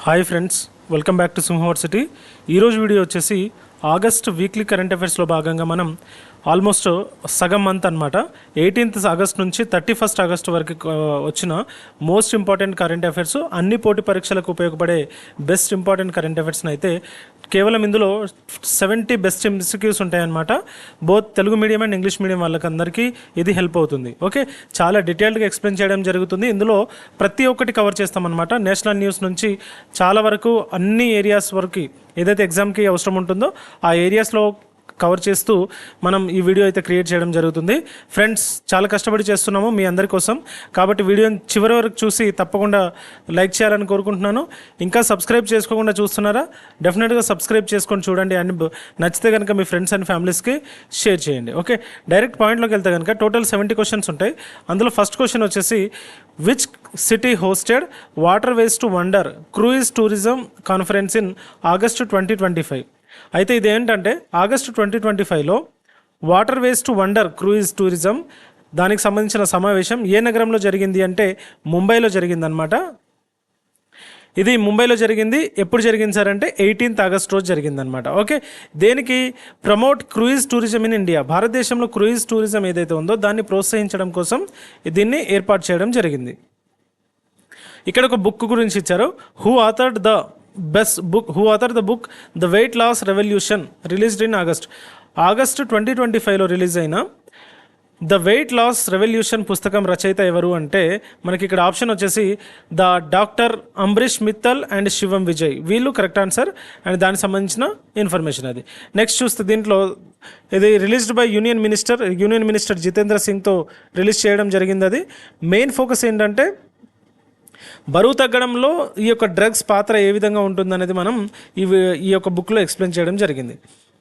Hi friends, welcome back to Simhaversity. ఈరోజు video వచ్చేసి August weekly current అఫైర్స్లో భాగంగా మనం ఆల్మోస్ట్ సగం మంత్ అనమాట 18th ఆగస్ట్ నుంచి 31st ఆగస్ట్ వరకు వచ్చిన మోస్ట్ ఇంపార్టెంట్ కరెంట్ అఫైర్స్, అన్ని పోటీ పరీక్షలకు ఉపయోగపడే బెస్ట్ ఇంపార్టెంట్ కరెంట్ అఫైర్స్ని అయితే కేవలం ఇందులో 70 బెస్ట్ ఎంసిక్యూస్ ఉంటాయన్నమాట. Both Telugu medium and English medium వాళ్ళకందరికీ ఇది హెల్ప్ అవుతుంది. ఓకే, చాలా డీటెయిల్డ్గా ఎక్స్ప్లెయిన్ చేయడం జరుగుతుంది. ఇందులో ప్రతి ఒక్కటి కవర్ చేస్తామన్నమాట. నేషనల్ న్యూస్ నుంచి చాలా వరకు అన్ని ఏరియాస్ వరకు ఏదైతే ఎగ్జామ్కి అవసరం ఉంటుందో ఆ ఏరియాస్లో కవర్ చేస్తూ మనం ఈ వీడియో అయితే క్రియేట్ చేయడం జరుగుతుంది. ఫ్రెండ్స్, చాలా కష్టపడి చేస్తున్నాము మీ అందరి కోసం, కాబట్టి వీడియోని చివరి వరకు చూసి తప్పకుండా లైక్ చేయాలని కోరుకుంటున్నాను. ఇంకా సబ్స్క్రైబ్ చేసుకోకుండా చూస్తున్నారా? డెఫినెట్గా సబ్స్క్రైబ్ చేసుకొని చూడండి అండ్ నచ్చితే కనుక మీ ఫ్రెండ్స్ అండ్ ఫ్యామిలీస్కి షేర్ చేయండి. ఓకే, డైరెక్ట్ పాయింట్లోకి వెళ్తే కనుక టోటల్ 70 క్వశ్చన్స్ ఉంటాయి. అందులో ఫస్ట్ క్వశ్చన్ వచ్చేసి, which city hosted waterways to wonder cruise tourism conference in August 2025? అయితే ఇదేంటంటే ఆగస్టు 2025లో waterways to wonder cruise tourism దానికి సంబంధించిన సమావేశం ఏ నగరంలో జరిగింది అంటే ముంబైలో జరిగిందనమాట. ఇది ముంబైలో జరిగింది. ఎప్పుడు జరిగింది సార్ అంటే 18th ఆగస్ట్ రోజు జరిగిందనమాట. ఓకే, దేనికి? Promote cruise tourism in India. భారతదేశంలో క్రూయిజ్ టూరిజం ఏదైతే ఉందో దాన్ని ప్రోత్సహించడం కోసం దీన్ని ఏర్పాటు చేయడం జరిగింది. ఇక్కడ ఒక బుక్ గురించి ఇచ్చారు. Who authored the book the weight loss revolution released in August 2025లో రిలీజ్ అయిన ద వెయిట్ లాస్ రెవల్యూషన్ పుస్తకం రచయిత ఎవరు అంటే మనకి ఇక్కడ ఆప్షన్ వచ్చేసి డాక్టర్ అంబరీష్ మిత్తల్ అండ్ శివం విజయ్. వీళ్ళు కరెక్ట్ ఆన్సర్ అండ్ దానికి సంబంధించిన ఇన్ఫర్మేషన్ అది. నెక్స్ట్ చూస్తే దీంట్లో ఇది released by union minister Jitendra సింగ్తో రిలీజ్ చేయడం జరిగింది. అది మెయిన్ ఫోకస్ ఏంటంటే బరువు తగ్గడంలో ఈ యొక్క డ్రగ్స్ పాత్ర ఏ విధంగా ఉంటుందనేది మనం ఈ యొక్క బుక్లో ఎక్స్ప్లెయిన్ చేయడం జరిగింది.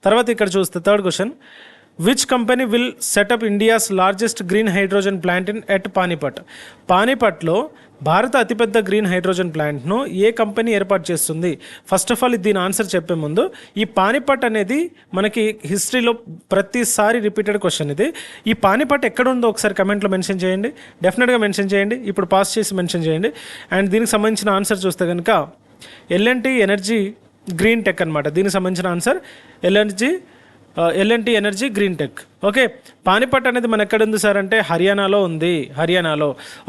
తర్వాత ఇక్కడ చూస్తే third question, which company will set up India's largest green hydrogen plant at పానీపట్లో భారత అతిపెద్ద గ్రీన్ హైడ్రోజన్ ప్లాంట్ను ఏ కంపెనీ ఏర్పాటు చేస్తుంది? ఫస్ట్ ఆఫ్ ఆల్ దీని ఆన్సర్ చెప్పే ముందు, ఈ పానీపట్ అనేది మనకి హిస్టరీలో ప్రతిసారి రిపీటెడ్ క్వశ్చన్. ఇది ఈ పానీపట్ ఎక్కడ ఉందో ఒకసారి కమెంట్లో మెన్షన్ చేయండి. డెఫినెట్గా మెన్షన్ చేయండి. ఇప్పుడు పాస్ చేసి మెన్షన్ చేయండి. అండ్ దీనికి సంబంధించిన ఆన్సర్ చూస్తే కనుక ఎల్ఎన్టీ ఎనర్జీ గ్రీన్ టెక్ అనమాట. దీనికి సంబంధించిన answer LNT energy green tech. Okay, Panipat అనేది మన ఎక్కడ ఉంది సార్ అంటే హర్యానాలో ఉంది.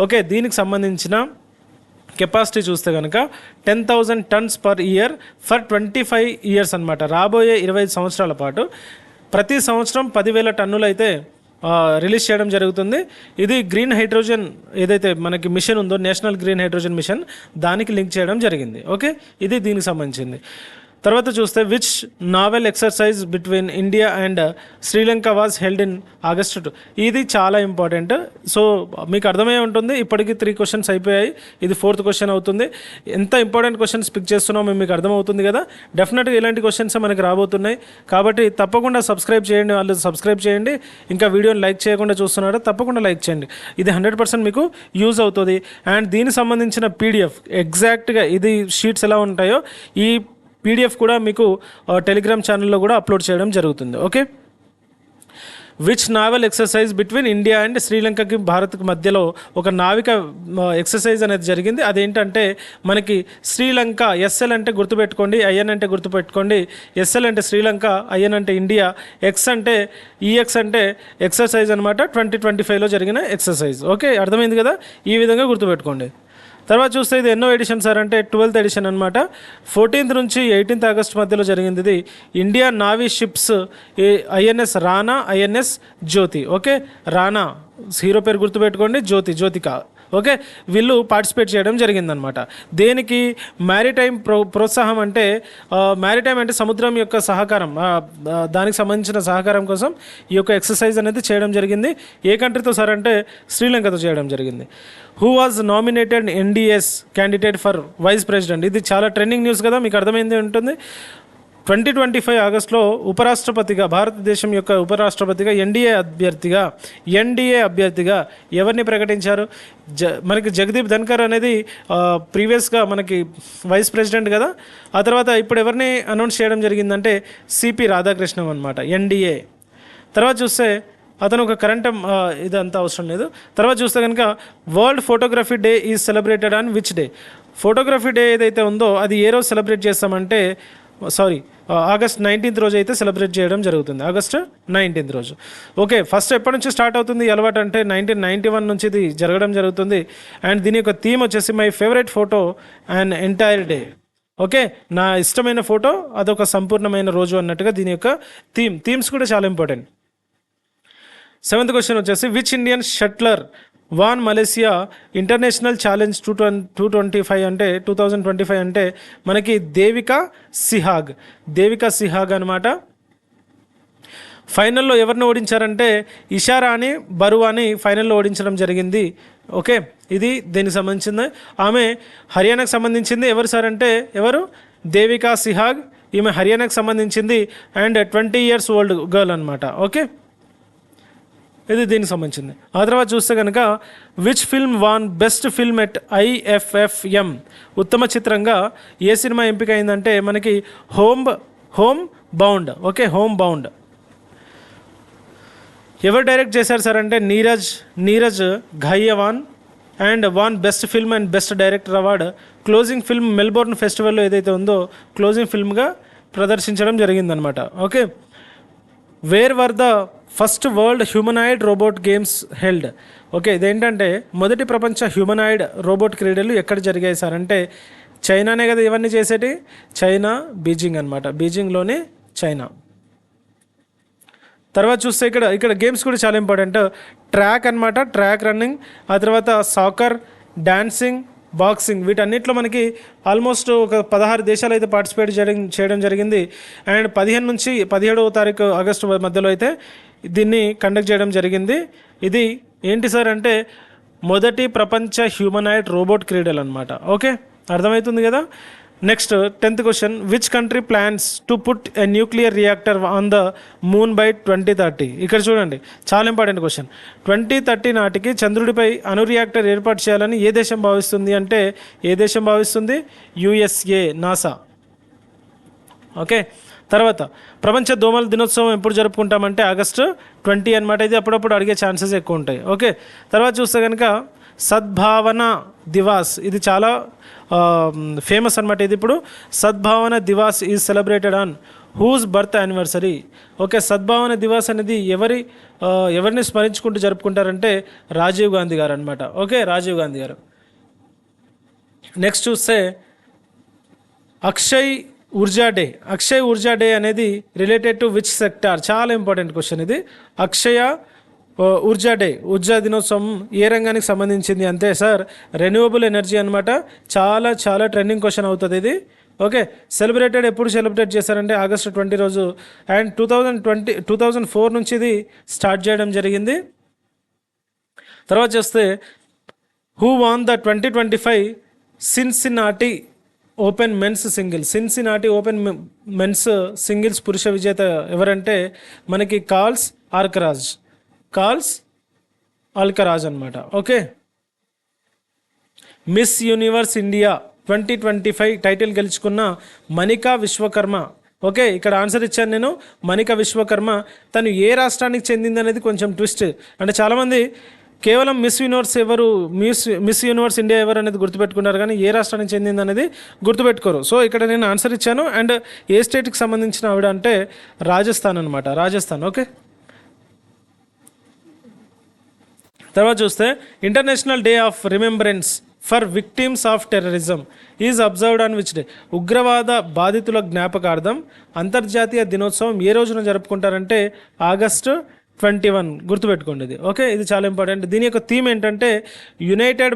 ఓకే, దీనికి సంబంధించిన కెపాసిటీ చూస్తే కనుక 10,000 tons per year for 25 years అనమాట. రాబోయే 25 సంవత్సరాల పాటు ప్రతి సంవత్సరం 10,000 టన్నులు అయితే రిలీజ్ చేయడం జరుగుతుంది. ఇది గ్రీన్ హైడ్రోజన్ ఏదైతే మనకి మిషన్ ఉందో, నేషనల్ గ్రీన్ హైడ్రోజన్ మిషన్, దానికి లింక్ చేయడం జరిగింది. ఓకే, ఇది దీనికి సంబంధించింది. తర్వాత చూస్తే which naval exercise between India and Sri Lanka was held in August 2? ఇది చాలా ఇంపార్టెంట్. సో మీకు అర్థమై ఉంటుంది. ఇప్పటికీ 3 క్వశ్చన్స్ అయిపోయాయి. ఇది 4th క్వశ్చన్ అవుతుంది. ఎంత ఇంపార్టెంట్ క్వశ్చన్స్ పిక్ చేస్తున్నామో మీకు అర్థమవుతుంది కదా. డెఫినెట్గా ఇలాంటి క్వశ్చన్స్ మనకి రాబోతున్నాయి. కాబట్టి తప్పకుండా సబ్స్క్రైబ్ చేయండి. వాళ్ళు సబ్స్క్రైబ్ చేయండి. ఇంకా వీడియోని లైక్ చేయకుండా చూస్తున్నారో తప్పకుండా లైక్ చేయండి. ఇది 100% మీకు యూజ్ అవుతుంది. అండ్ దీనికి సంబంధించిన పీడిఎఫ్ ఎగ్జాక్ట్గా ఇది షీట్స్ ఎలా ఉంటాయో ఈ పీడిఎఫ్ కూడా మీకు టెలిగ్రామ్ ఛానల్లో కూడా అప్లోడ్ చేయడం జరుగుతుంది. Okay, which naval exercise between India and శ్రీలంకకి భారత్కి మధ్యలో ఒక నావిక ఎక్సర్సైజ్ అనేది జరిగింది. అదేంటంటే మనకి శ్రీలంక, ఎస్ఎల్ అంటే గుర్తుపెట్టుకోండి, ఐఎన్ అంటే గుర్తుపెట్టుకోండి. ఎస్ఎల్ అంటే శ్రీలంక, ఐఎన్ అంటే ఇండియా, ఎక్స్ అంటే ఈఎక్స్ అంటే ఎక్సర్సైజ్ అనమాట. 2025లో జరిగిన ఎక్సర్సైజ్. ఓకే, అర్థమైంది కదా. ఈ విధంగా గుర్తుపెట్టుకోండి. తర్వాత చూస్తే ఇది ఎన్నో ఎడిషన్ సార్ అంటే 12th ఎడిషన్ అనమాట. 14th నుంచి 18th ఆగస్ట్ మధ్యలో జరిగింది. ఇది India navy ships INS Rana, INS Jyoti. Okay, Rana hero పేరు గుర్తుపెట్టుకోండి, జ్యోతిక. ఓకే, వీళ్ళు పార్టిసిపేట్ చేయడం జరిగిందనమాట. దేనికి? మ్యారిటైమ్ ప్రోత్సాహం అంటే మ్యారిటైమ్ అంటే సముద్రం యొక్క సహకారం, దానికి సంబంధించిన సహకారం కోసం ఈ యొక్క ఎక్సర్సైజ్ అనేది చేయడం జరిగింది. ఏ కంట్రీతో సార్ అంటే శ్రీలంకతో చేయడం జరిగింది. Who was nominated NDS candidate for vice president? ఇది చాలా ట్రెండింగ్ న్యూస్ కదా, మీకు అర్థమైంది ఉంటుంది. 2025 ఆగస్టులో ఉపరాష్ట్రపతిగా, భారతదేశం యొక్క ఉపరాష్ట్రపతిగా ఎన్డీఏ అభ్యర్థిగా ఎవరిని ప్రకటించారు? మనకి జగదీప్ ధన్కర్ అనేది ప్రీవియస్గా మనకి వైస్ ప్రెసిడెంట్ కదా. ఆ తర్వాత ఇప్పుడు ఎవరిని అనౌన్స్ చేయడం జరిగిందంటే సిపి రాధాకృష్ణన్ అనమాట, ఎన్డీఏ. తర్వాత చూస్తే అతను ఒక కరెంట్ ఇదంతా అవసరం లేదు. తర్వాత చూస్తే కనుక world photography day is celebrated on which day? Photography day ఏదైతే ఉందో అది ఏ రోజు సెలబ్రేట్ చేస్తామంటే ఆగస్ట్ 19th రోజు అయితే సెలబ్రేట్ చేయడం జరుగుతుంది. ఆగస్ట్ 19th రోజు. ఓకే, ఫస్ట్ ఎప్పటి నుంచి స్టార్ట్ అవుతుంది ఈ అలవాటు అంటే 1991 నుంచి ఇది జరగడం జరుగుతుంది. అండ్ దీని యొక్క థీమ్ వచ్చేసి my favourite photo and entire day. Okay, నా ఇష్టమైన ఫోటో అదొక సంపూర్ణమైన రోజు అన్నట్టుగా దీని యొక్క థీమ్స్ కూడా చాలా ఇంపార్టెంట్. 7th క్వశ్చన్ వచ్చేసి which Indian shuttler won Malaysia international challenge 2025 అంటే మనకి దేవికా సిహాగ్ అనమాట. ఫైనల్లో ఎవరిని ఓడించారంటే ఇషారాని బరువాని ఫైనల్లో ఓడించడం జరిగింది. ఓకే, ఇది దీనికి సంబంధించింది. ఆమె హర్యానాకు సంబంధించింది. ఎవరు సార్ అంటే ఎవరు? దేవికా సిహాగ్. ఈమె హర్యానాకు సంబంధించింది అండ్ 20 years ఓల్డ్ గర్ల్ అనమాట. ఓకే, ఇది దీనికి సంబంధించింది. ఆ తర్వాత చూస్తే కనుక which film won best film at IFFM ఉత్తమ చిత్రంగా ఏ సినిమా ఎంపిక అయిందంటే మనకి home bound. Okay, home bound. ఎవరు డైరెక్ట్ చేశారు సార్ అంటే Neeraj Ghaywan and won best film and best director award. Closing film Melbourne ఫెస్టివల్లో ఏదైతే ఉందో క్లోజింగ్ ఫిల్మ్గా ప్రదర్శించడం జరిగిందనమాట. Okay, where were the first world humanoid robot games held. Okay, ఇదేంటంటే మొదటి ప్రపంచ హ్యూమనాయిడ్ రోబోట్ క్రీడలు ఎక్కడ జరిగాయి సార్ అంటే చైనానే కదా ఇవన్నీ చేసేటి. చైనా, బీజింగ్ అనమాట. బీజింగ్లోనే చైనా. తర్వాత చూస్తే ఇక్కడ గేమ్స్ కూడా చాలా ఇంపార్టెంట్. ట్రాక్ అనమాట, ట్రాక్ రన్నింగ్. ఆ తర్వాత సాకర్, డాన్సింగ్, బాక్సింగ్. వీటన్నిటిలో మనకి ఆల్మోస్ట్ ఒక 16 దేశాలు అయితే పార్టిసిపేట్ చేయడం జరిగింది. అండ్ 15 నుంచి 17వ తారీఖు ఆగస్టు మధ్యలో అయితే దీన్ని కండక్ట్ చేయడం జరిగింది. ఇది ఏంటి సార్ అంటే మొదటి ప్రపంచ హ్యూమనాయిడ్ రోబోట్ క్రీడలు అనమాట. ఓకే, అర్థమవుతుంది కదా. Next 10th question which country plans to put a nuclear reactor on the moon by 2030. ఇక్కడ చూడండి, చాలా ఇంపార్టెంట్ క్వశ్చన్. 2030 నాటికి చంద్రుడిపై అణు రియాక్టర్ ఏర్పాటు చేయాలని ఏ దేశం భావిస్తుంది అంటే USA, నాసా. ఓకే, తర్వాత ప్రపంచ దోమల దినోత్సవం ఎప్పుడు జరుపుకుంటామంటే ఆగస్టు 20 అనమాట. ఇది అప్పుడప్పుడు అడిగే ఛాన్సెస్ ఎక్కువ ఉంటాయి. ఓకే, తర్వాత చూస్తే కనుక సద్భావన దివాస్. ఇది చాలా ఫేమస్ అనమాట. ఇది ఇప్పుడు Sadbhavana Diwas is celebrated on whose birth anniversary. Okay, Sadbhavana Diwas అనేది ఎవరిని స్మరించుకుంటూ జరుపుకుంటారంటే రాజీవ్ గాంధీ గారు అనమాట. ఓకే, రాజీవ్ గాంధీ గారు. నెక్స్ట్ చూస్తే అక్షయ్ ఊర్జా డే అనేది రిలేటెడ్ టు విచ్ సెక్టార్. చాలా ఇంపార్టెంట్ క్వశ్చన్ ఇది. అక్షయ ఊర్జా దినోత్సవం ఏ రంగానికి సంబంధించింది అంటే సార్ రెన్యూవబుల్ ఎనర్జీ అనమాట. చాలా ట్రెండింగ్ క్వశ్చన్ అవుతుంది ఇది. ఓకే, ఎప్పుడు సెలబ్రేట్ చేశారంటే ఆగస్టు 20 రోజు. అండ్ 2004 నుంచి ఇది స్టార్ట్ చేయడం జరిగింది. తర్వాత చూస్తే who won the 2025 Cincinnati open men's singles పురుష విజేత ఎవరంటే మనకి కార్ల్స్ ఆల్కరాజ్ అనమాట. Okay, Miss Universe India 2025 title గెలుచుకున్న మనికా విశ్వకర్మ. ఓకే, ఇక్కడ ఆన్సర్ ఇచ్చాను నేను. మనికా విశ్వకర్మ తను ఏ రాష్ట్రానికి చెందింది అనేది కొంచెం ట్విస్ట్. అంటే చాలామంది కేవలం మిస్ యూనివర్స్ ఇండియా ఎవరు అనేది గుర్తుపెట్టుకున్నారు, కానీ ఏ రాష్ట్రానికి చెందింది అనేది గుర్తుపెట్టుకోరు. సో ఇక్కడ నేను ఆన్సర్ ఇచ్చాను. అండ్ ఏ స్టేట్కి సంబంధించిన ఆవిడ అంటే రాజస్థాన్ అనమాట. ఓకే, తర్వాత చూస్తే international day of remembrance for victims of terrorism is observed on which day. ఉగ్రవాద బాధితుల జ్ఞాపకార్థం అంతర్జాతీయ దినోత్సవం ఏ రోజున జరుపుకుంటారంటే ఆగస్టు 21. గుర్తుపెట్టుకోండి ఇది. ఓకే, ఇది చాలా ఇంపార్టెంట్. దీని యొక్క థీమ్ ఏంటంటే United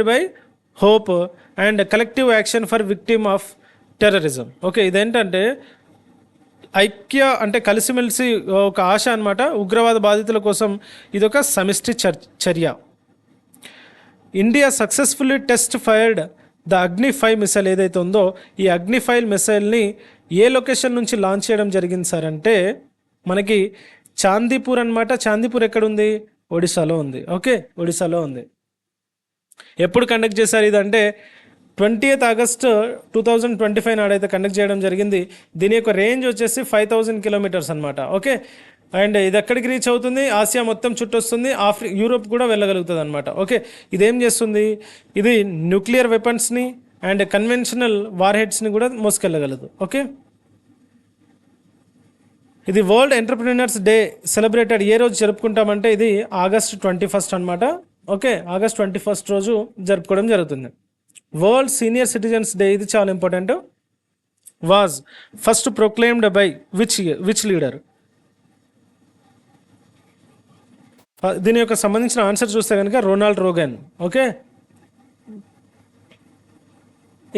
by hope and collective action for victim of terrorism. Okay, ఇదేంటంటే అంటే కలిసిమెలిసి ఒక ఆశ అనమాట. ఉగ్రవాద బాధితుల కోసం ఇదొక సమిష్టి చర్య. India successfully test fired the Agni five missile ఏదైతే ఉందో ఈ అగ్ని-5 మిసైల్ని ఏ లొకేషన్ నుంచి లాంచ్ చేయడం జరిగింది సార్ అంటే మనకి చాందీపూర్ అనమాట. చాందీపూర్ ఎక్కడుంది? ఒడిశాలో ఉంది. ఓకే, ఒడిశాలో ఉంది. ఎప్పుడు కండక్ట్ చేశారు ఇదంటే 20th ఆగస్టు 2025 నాడైతే కండక్ట్ చేయడం జరిగింది. దీని యొక్క రేంజ్ వచ్చేసి 5000 కిలోమీటర్స్ అనమాట. ఓకే, అండ్ ఇది ఎక్కడికి రీచ్ అవుతుంది, ఆసియా మొత్తం చుట్టొస్తుంది, యూరోప్ కూడా వెళ్ళగలుగుతుంది అనమాట. ఓకే, ఇదేం చేస్తుంది, ఇది న్యూక్లియర్ వెపన్స్ని అండ్ కన్వెన్షనల్ వార్ హెడ్స్ని కూడా మోసుకెళ్ళగలదు. ఓకే, ఇది వరల్డ్ ఎంటర్ప్రినర్స్ డే సెలబ్రేటెడ్ ఏ రోజు జరుపుకుంటామంటే ఇది August 21 అనమాట. ఓకే, August 21 రోజు జరుపుకోవడం జరుగుతుంది. వరల్డ్ సీనియర్ సిటిజన్స్ డే, ఇది చాలా important. Was first proclaimed by which leader? దీని యొక్క సంబంధించిన ఆన్సర్ చూస్తే కనుక రొనాల్డ్ రోగన్. ఓకే,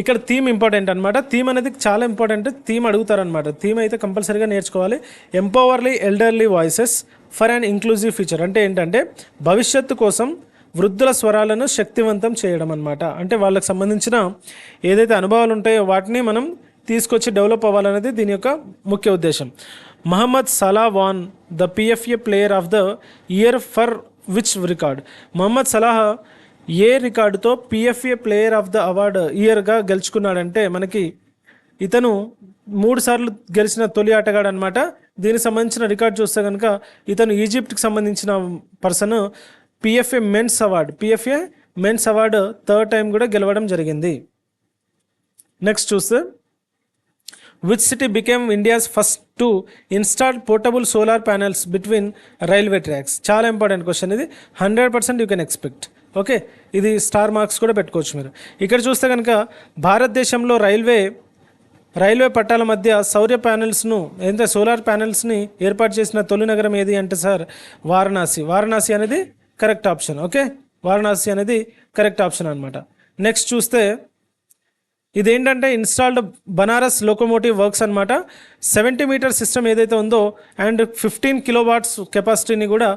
ఇక్కడ థీమ్ ఇంపార్టెంట్ అనమాట. థీమ్ అనేది చాలా ఇంపార్టెంట్. థీమ్ అడుగుతారనమాట. థీమ్ అయితే కంపల్సరీగా నేర్చుకోవాలి. Empowering elderly voices for an inclusive future అంటే ఏంటంటే భవిష్యత్తు కోసం వృద్ధుల స్వరాలను శక్తివంతం చేయడం అనమాట. అంటే వాళ్ళకి సంబంధించిన ఏదైతే అనుభవాలు ఉంటాయో వాటిని మనం తీసుకొచ్చి డెవలప్ అవ్వాలనేది దీని యొక్క ముఖ్య ఉద్దేశం. Mohamed Salah won the PFA player of the year for which record? Mohamed Salah ఏ రికార్డుతో PFA player of the award ఇయర్గా గెలుచుకున్నాడంటే మనకి ఇతను 3 సార్లు గెలిచిన తొలి ఆటగాడు అనమాట. దీనికి సంబంధించిన రికార్డ్ చూస్తే కనుక ఇతను ఈజిప్ట్కి సంబంధించిన person. PFA men's award 3rd time కూడా గెలవడం జరిగింది. నెక్స్ట్ చూస్తే which city became India's first to install portable solar panels between railway tracks? చాలా ఇంపార్టెంట్ క్వశ్చన్ ఇది. 100% యూ కెన్ ఎక్స్పెక్ట్. ఓకే, ఇది స్టార్ మార్క్స్ కూడా పెట్టుకోవచ్చు మీరు. ఇక్కడ చూస్తే కనుక భారతదేశంలో రైల్వే పట్టాల మధ్య సౌర ప్యానెల్స్ను సోలార్ ప్యానెల్స్ని ఏర్పాటు చేసిన తొలి నగరం ఏది అంటే సార్ వారణాసి అనేది కరెక్ట్ ఆప్షన్. ఓకే, వారణాసి అనేది కరెక్ట్ ఆప్షన్ అనమాట. నెక్స్ట్ చూస్తే ఇదేంటంటే ఇన్స్టాల్డ్ బనారస్ లోకోమోటివ్ వర్క్స్ అనమాట. 70 మీటర్ సిస్టమ్ ఏదైతే ఉందో అండ్ 15 కిలోవాట్స్ కెపాసిటీని కూడా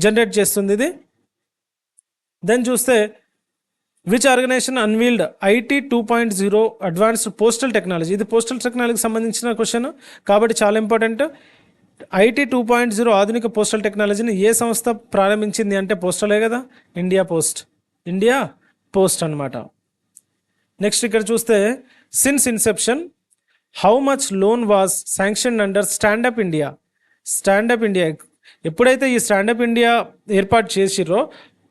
జనరేట్ చేస్తుంది ఇది. దెన్ చూస్తే which organization unveiled IT 2.0 advanced postal technology? ఇది పోస్టల్ టెక్నాలజీకి సంబంధించిన క్వశ్చన్ కాబట్టి చాలా ఇంపార్టెంట్. ఐటీ 2.0 ఆధునిక పోస్టల్ టెక్నాలజీని ఏ సంస్థ ప్రారంభించింది అంటే పోస్టలే కదా, ఇండియా పోస్ట్ అనమాట. నెక్స్ట్ ఇక్కడ చూస్తే since inception how much loan was sanction under stand up India? ఎప్పుడైతే ఈ స్టాండప్ ఇండియా ఏర్పాటు చేసిరో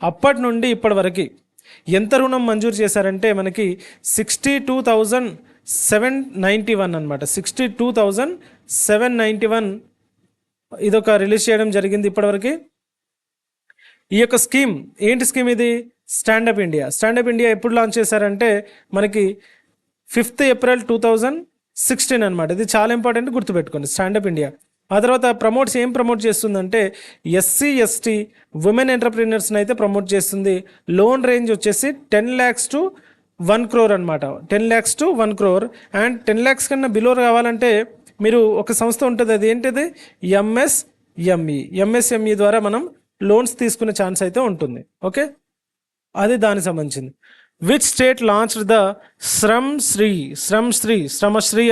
అప్పటి నుండి ఇప్పటి వరకు ఎంత రుణం మంజూరు చేశారంటే మనకి 62,791 అనమాట. 62,791 ఇదొక రిలీజ్ చేయడం జరిగింది ఇప్పటివరకు. ఈ యొక్క స్కీమ్ ఏంటి స్కీమ్ ఇది? స్టాండప్ ఇండియా ఎప్పుడు లాంచ్ చేశారంటే మనకి 5th April 2016 అనమాట. ఇది చాలా ఇంపార్టెంట్, గుర్తుపెట్టుకోండి స్టాండప్ ఇండియా. ఆ తర్వాత ఏం ప్రమోట్ చేస్తుందంటే SC ST ఉమెన్ ఎంటర్ప్రీనర్స్ని అయితే ప్రమోట్ చేస్తుంది. లోన్ రేంజ్ వచ్చేసి 10 lakhs to 1 crore అనమాట. 10 lakhs to 1 crore and 10 lakhs కన్నా బిలో కావాలంటే మీరు ఒక సంస్థ ఉంటుంది, అది ఏంటిది ఎంఎస్ఎంఈ ద్వారా మనం లోన్స్ తీసుకునే ఛాన్స్ అయితే ఉంటుంది. ఓకే, అది దానికి సంబంధించింది. విచ్ స్టేట్ లాంచ్డ్ ద శ్రమశ్రీ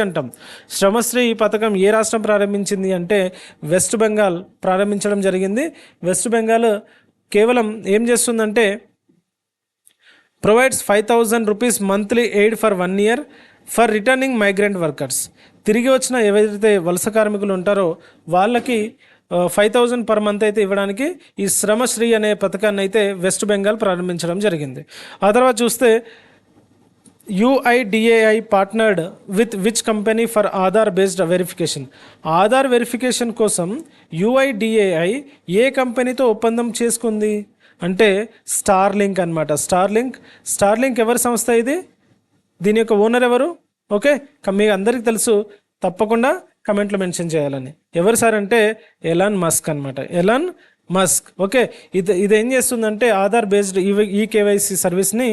అంటాం. శ్రమశ్రీ పథకం ఏ రాష్ట్రం ప్రారంభించింది అంటే వెస్ట్ బెంగాల్ ప్రారంభించడం జరిగింది. వెస్ట్ బెంగాల్ కేవలం ఏం చేస్తుందంటే provides 5,000 rupees monthly aid for 1 year for returning migrant workers. తిరిగి వచ్చిన ఎవరైతే వలస కార్మికులు ఉంటారో వాళ్ళకి 5,000 per month అయితే ఇవ్వడానికి ఈ శ్రమశ్రీ అనే పథకాన్ని అయితే వెస్ట్ బెంగాల్ ప్రారంభించడం జరిగింది. ఆ తర్వాత చూస్తే UIDAI partnered with which company for Aadhaar based verification? Aadhaar verification కోసం UIDAI ఏ కంపెనీతో ఒప్పందం చేసుకుంది అంటే స్టార్లింక్ అనమాట. స్టార్లింక్ ఎవరి సంస్థ ఇది? దీని యొక్క ఓనర్ ఎవరు? ఓకే, మీకు అందరికీ తెలుసు, తప్పకుండా కమెంట్లో మెన్షన్ చేయాలని. ఎవరు సార్ అంటే ఎలాన్ మస్క్ అనమాట. Elon Musk. ఓకే, ఇది ఏం చేస్తుందంటే ఆధార్ బేస్డ్ ఈకేవైసీ సర్వీస్ని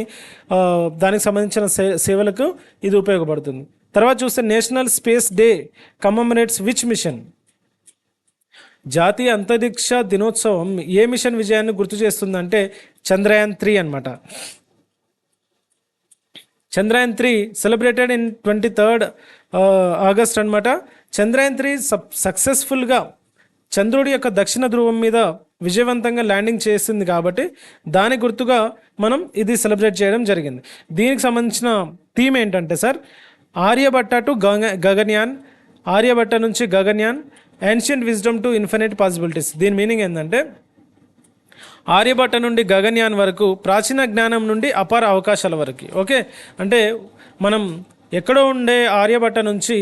దానికి సంబంధించిన సేవలకు ఇది ఉపయోగపడుతుంది. తర్వాత చూస్తే national space day commemorates which mission? జాతీయ అంతరిక్ష దినోత్సవం ఏ మిషన్ విజయాన్ని గుర్తు చేస్తుందంటే Chandrayaan 3 అనమాట. Chandrayaan 3 celebrated in 23rd August అనమాట. Chandrayaan 3 సక్సెస్ఫుల్గా చంద్రుడి యొక్క దక్షిణ ధ్రువం మీద విజయవంతంగా ల్యాండింగ్ చేసింది కాబట్టి దాని గుర్తుగా మనం ఇది సెలబ్రేట్ చేయడం జరిగింది. దీనికి సంబంధించిన థీమ్ ఏంటంటే సార్ ఆర్యభట్ట టు గగన్యాన్, ఆర్యభట్ట నుంచి Gaganyaan ancient wisdom to infinite possibilities. దీని మీనింగ్ ఏంటంటే ఆర్యభట్ట నుండి గగన్యాన్ వరకు, ప్రాచీన జ్ఞానం నుండి అపార అవకాశాల వరకు. ఓకే, అంటే మనం ఎక్కడో ఉండే ఆర్యభట్ట నుంచి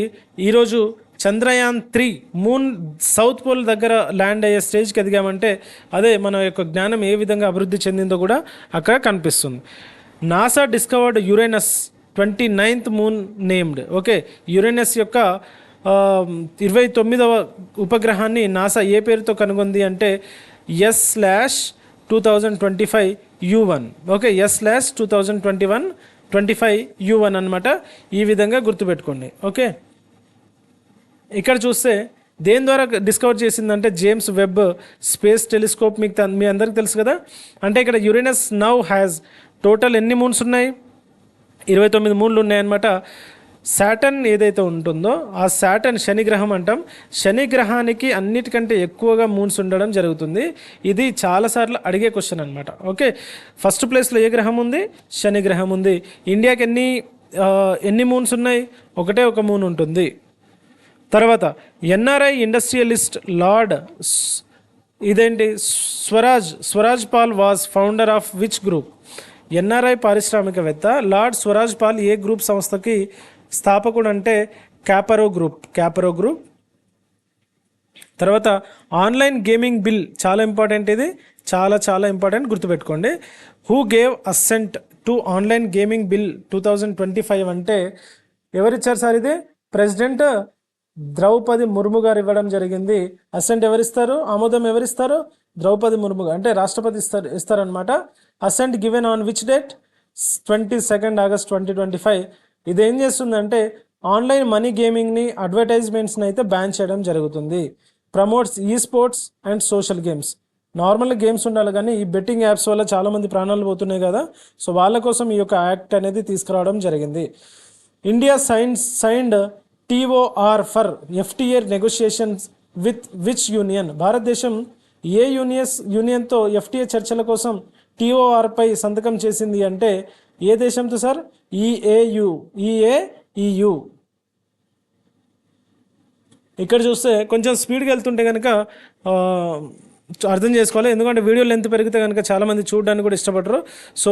ఈరోజు చంద్రయాన్ 3 మూన్ సౌత్ పోల్ దగ్గర ల్యాండ్ అయ్యే స్టేజ్కి ఎదిగామంటే అదే మన యొక్క జ్ఞానం ఏ విధంగా అభివృద్ధి చెందిందో కూడా అక్కడ కనిపిస్తుంది. NASA discovered Uranus 29th moon named. Okay, Uranus యొక్క 29వ ఉపగ్రహాన్ని నాసా ఏ పేరుతో కనుగొంది అంటే S/2025 U1. Okay, S/2025 U1 అనమాట. ఈ విధంగా గుర్తుపెట్టుకోండి. ఓకే, ఇక్కడ చూస్తే దేని ద్వారా డిస్కవర్ చేసిందంటే జేమ్స్ వెబ్ స్పేస్ టెలిస్కోప్. మీ అందరికి తెలుసు కదా. అంటే ఇక్కడ యురేనస్ నౌ హ్యాజ్ టోటల్ ఎన్ని మూన్స్ ఉన్నాయి? 29 మూన్లు ఉన్నాయన్నమాట. సాటర్న్ ఏదైతే ఉంటుందో ఆ సాటర్న్ శని గ్రహం అంటాం. శని గ్రహానికి అన్నిటికంటే ఎక్కువగా మూన్స్ ఉండడం జరుగుతుంది. ఇది చాలాసార్లు అడిగే క్వశ్చన్ అనమాట. ఓకే, ఫస్ట్ ప్లేస్లో ఏ గ్రహం ఉంది? శని గ్రహం ఉంది. ఇండియాకి ఎన్ని మూన్స్ ఉన్నాయి? ఒక మూన్ ఉంటుంది. తర్వాత ఎన్ఆర్ఐ ఇండస్ట్రియలిస్ట్ లార్డ్ ఇదేంటి Swaraj Paul was founder of which group? NRI పారిశ్రామికవేత్త లార్డ్ స్వరాజ్ పాల్ ఏ గ్రూప్ సంస్థకి స్థాపకుడు అంటే క్యాపరో గ్రూప్. తర్వాత ఆన్లైన్ గేమింగ్ బిల్ చాలా ఇంపార్టెంట్. ఇది చాలా ఇంపార్టెంట్, గుర్తుపెట్టుకోండి. Who gave assent to online gaming bill 2025 అంటే ఎవరిచ్చారు సార్? ఇది ప్రెసిడెంట్ ద్రౌపది ముర్ము గారు ఇవ్వడం జరిగింది. అసెంట్ ఎవరిస్తారు? ఆమోదం ఎవరిస్తారు? ద్రౌపది ముర్ము గారు, అంటే రాష్ట్రపతి ఇస్తారనమాట. Assent given on which date? 22 August 2025. ఇది ఏం చేస్తుందంటే ఆన్లైన్ మనీ గేమింగ్ని, అడ్వర్టైజ్మెంట్స్ని అయితే బ్యాన్ చేయడం జరుగుతుంది. ప్రమోట్స్ ఈ sports and social games. Normal games ఉండాలి, కానీ ఈ బెట్టింగ్ యాప్స్ వల్ల చాలామంది ప్రాణాలు పోతున్నాయి కదా. సో వాళ్ళ కోసం ఈ యొక్క యాక్ట్ అనేది తీసుకురావడం జరిగింది. India signed TOR for FTA negotiations with which union? భారతదేశం ఏ యూనియన్తో FTA చర్చల కోసం TOR పై సంతకం చేసింది అంటే ఏ దేశంతో సార్? EAEU. ఇక్కడ చూస్తే కొంచెం స్పీడ్గా వెళ్తుంటే కనుక అర్థం చేసుకోవాలి, ఎందుకంటే వీడియో లెంత్ పెరిగితే కనుక చాలామంది చూడడానికి కూడా ఇష్టపడరు. సో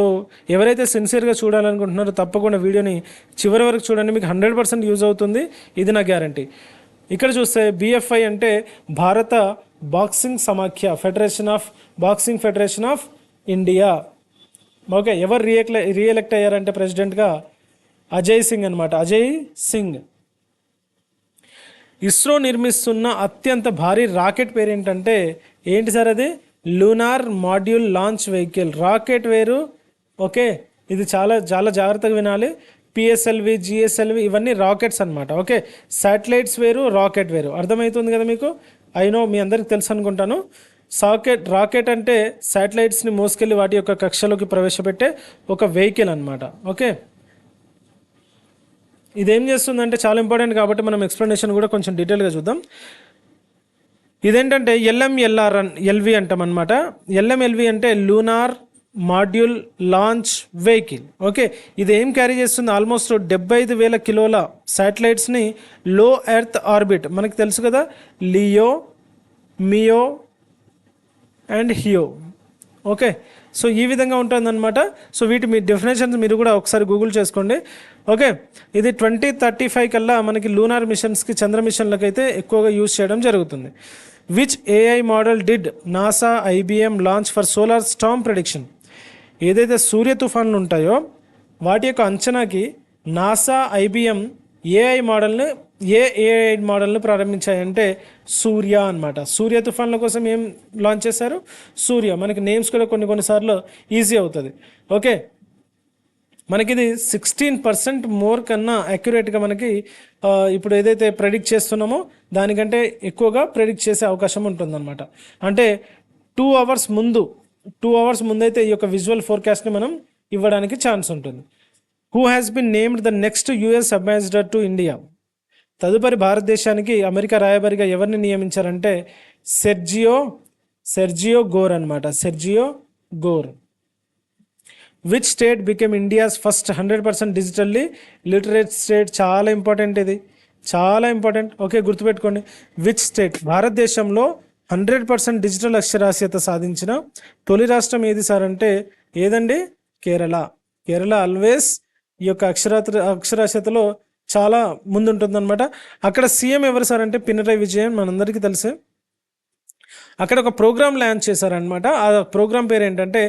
ఎవరైతే సిన్సియర్గా చూడాలనుకుంటున్నారో తప్పకుండా వీడియోని చివరి వరకు చూడండి, మీకు 100% యూజ్ అవుతుంది, ఇది నా గ్యారంటీ. ఇక్కడ చూస్తే BFI అంటే భారత బాక్సింగ్ సమాఖ్య, ఫెడరేషన్ ఆఫ్ ఇండియా. ఓకే, ఎవరు రీఎలెక్ట్ అయ్యారంటే ప్రెసిడెంట్గా అజయ్ సింగ్. ఇస్రో నిర్మిస్తున్న అత్యంత భారీ రాకెట్ పేరు ఏంటి సార్? అది lunar module launch vehicle. Rocket వేరు. ఓకే, ఇది చాలా జాగ్రత్తగా వినాలి. PSLV, GSLV ఇవన్నీ రాకెట్స్ అనమాట. ఓకే, శాటిలైట్స్ వేరు, రాకెట్ వేరు. అర్థమవుతుంది కదా మీకు? అయినో మీ అందరికి తెలుసు అనుకుంటాను. రాకెట్ అంటే శాటిలైట్స్ని మోసుకెళ్ళి వాటి యొక్క కక్షలోకి ప్రవేశపెట్టే ఒక వెహికల్ అనమాట. ఓకే, ఇదేం చేస్తుందంటే చాలా ఇంపార్టెంట్ కాబట్టి మనం ఎక్స్ప్లెనేషన్ కూడా కొంచెం డీటెయిల్గా చూద్దాం. ఇదేంటంటే LMLV అంటాం అనమాట. LMLV అంటే lunar module launch vehicle. Okay, ఇది ఏం క్యారీ చేస్తుంది? ఆల్మోస్ట్ 75,000 కిలోల శాటిలైట్స్ని లో ఎర్త్ ఆర్బిట్, మనకి తెలుసు కదా, Leo, Meo and హియో. Okay, so ఈ విధంగా ఉంటుందన్నమాట. సో మీ డెఫినేషన్స్ మీరు కూడా ఒకసారి గూగుల్ చేసుకోండి. ఓకే, ఇది 2035 కల్లా మనకి లూనార్ మిషన్స్కి, చంద్ర మిషన్లకు అయితే ఎక్కువగా యూజ్ చేయడం జరుగుతుంది. Which AI model did NASA IBM launch for solar Storm prediction? ఏదైతే సూర్య తుఫాన్లు ఉంటాయో వాటి యొక్క అంచనాకి నాసా IBM ఏ AI మోడల్ని ప్రారంభించాయంటే సూర్య అనమాట. సూర్య తుఫాన్ల కోసం ఏం లాంచ్ చేశారు? సూర్య. మనకి నేమ్స్ కూడా కొన్నిసార్లు ఈజీ అవుతుంది. ఓకే, మనకి ఇది 16% మోర్ కన్నా అక్యురేట్గా మనకి ఇప్పుడు ఏదైతే ప్రెడిక్ట్ చేస్తున్నామో దానికంటే ఎక్కువగా ప్రెడిక్ట్ చేసే అవకాశం ఉంటుందన్నమాట. అంటే 2 అవర్స్ ముందైతే ఈ యొక్క విజువల్ ఫోర్కాస్ట్ని మనం ఇవ్వడానికి ఛాన్స్ ఉంటుంది. Who has been named the next US ambassador to India? తదుపరి భారతదేశానికి అమెరికా రాయబారిగా ఎవరిని నియమించారంటే సెర్జియో గోర్ అనమాట. Sergio Gor. Which state became India's first 100% digitally literate state? చాలా ఇంపార్టెంట్ ఇది. చాలా ఇంపార్టెంట్. ఓకే, గుర్తుపెట్టుకోండి. విచ్ స్టేట్, భారతదేశంలో 100% డిజిటల్ అక్షరాస్యత సాధించిన తొలి రాష్ట్రం ఏది సార్ అంటే ఏదండి? కేరళ. కేరళ ఆల్వేస్ ఈ యొక్క అక్షరాస్యతలో చాలా ముందుంటుందన్నమాట. అక్కడ సీఎం ఎవరు సార్ అంటే పినరయ్ విజయన్, మనందరికీ తెలిసే. అక్కడ ఒక ప్రోగ్రామ్ లాంచ్ చేశారనమాట. ఆ ప్రోగ్రామ్ పేరు ఏంటంటే